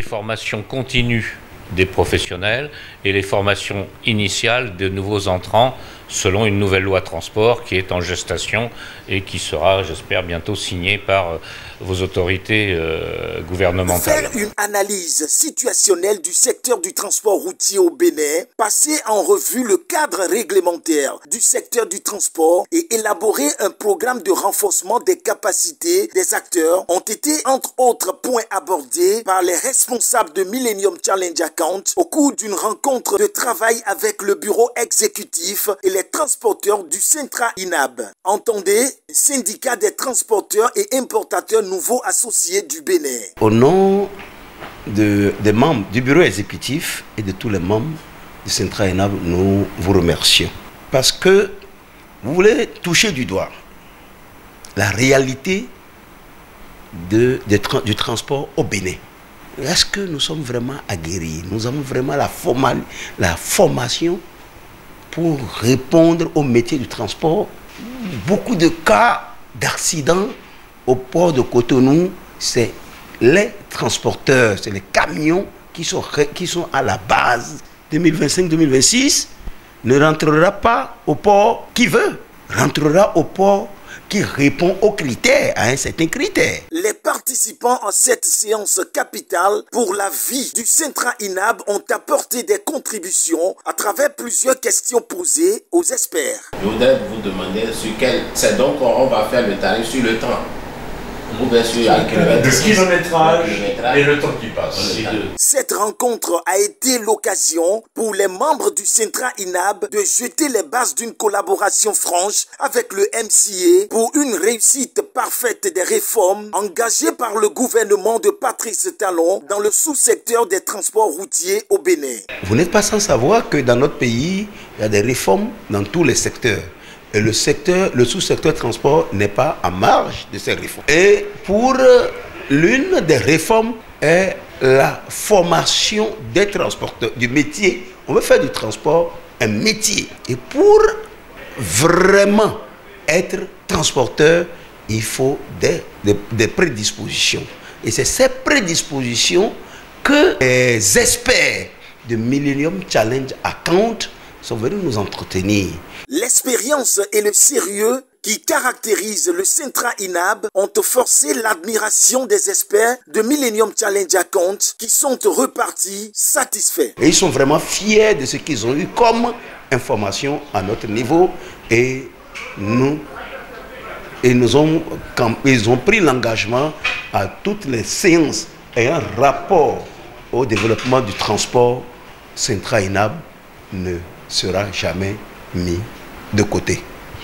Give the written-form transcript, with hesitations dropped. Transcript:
formations continues des professionnels et les formations initiales de nouveaux entrants selon une nouvelle loi transport qui est en gestation et qui sera, j'espère, bientôt signée par vos autorités gouvernementales. Faire une analyse situationnelle du secteur du transport routier au Bénin, passer en revue le cadre réglementaire du secteur du transport et élaborer un programme de renforcement des capacités des acteurs ont été, entre autres points abordés par les responsables de Millennium Challenge Account au cours d'une rencontre de travail avec le bureau exécutif et les transporteurs du Centra INAB. Entendez, syndicat des transporteurs et importateurs nouveaux associés du Bénin. Au nom des membres du bureau exécutif et de tous les membres du Centra INAB, nous vous remercions. Parce que vous voulez toucher du doigt la réalité du transport au Bénin. Est-ce que nous sommes vraiment aguerris? Nous avons vraiment la formation pour répondre au métier du transport? Beaucoup de cas d'accidents au port de Cotonou, c'est les transporteurs, c'est les camions qui sont à la base. 2025-2026 ne rentrera pas au port qui veut, rentrera au port qui répond aux critères, à un certain critère. Les participants à cette séance capitale pour la vie du Centra INAB ont apporté des contributions à travers plusieurs questions posées aux experts. Je voudrais vous demander sur quel... C'est donc on va faire le tarif sur le temps. Le kilométrage et le temps qui passe. Cette rencontre a été l'occasion pour les membres du Centra INAB de jeter les bases d'une collaboration franche avec le MCA pour une réussite parfaite des réformes engagées par le gouvernement de Patrice Talon dans le sous-secteur des transports routiers au Bénin. Vous n'êtes pas sans savoir que dans notre pays, il y a des réformes dans tous les secteurs. Et le sous-secteur transport n'est pas à marge de ces réformes. Et pour l'une des réformes est la formation des transporteurs, du métier. On veut faire du transport un métier. Et pour vraiment être transporteur, il faut des prédispositions. Et c'est ces prédispositions que les experts de Millennium Challenge Account sont venus nous entretenir. L'expérience et le sérieux qui caractérisent le Centra INAB ont forcé l'admiration des experts de Millennium Challenge Account qui sont repartis satisfaits. Et ils sont vraiment fiers de ce qu'ils ont eu comme information à notre niveau et ils ont pris l'engagement à toutes les séances ayant rapport au développement du transport. Centra INAB ne sera jamais mis de côté.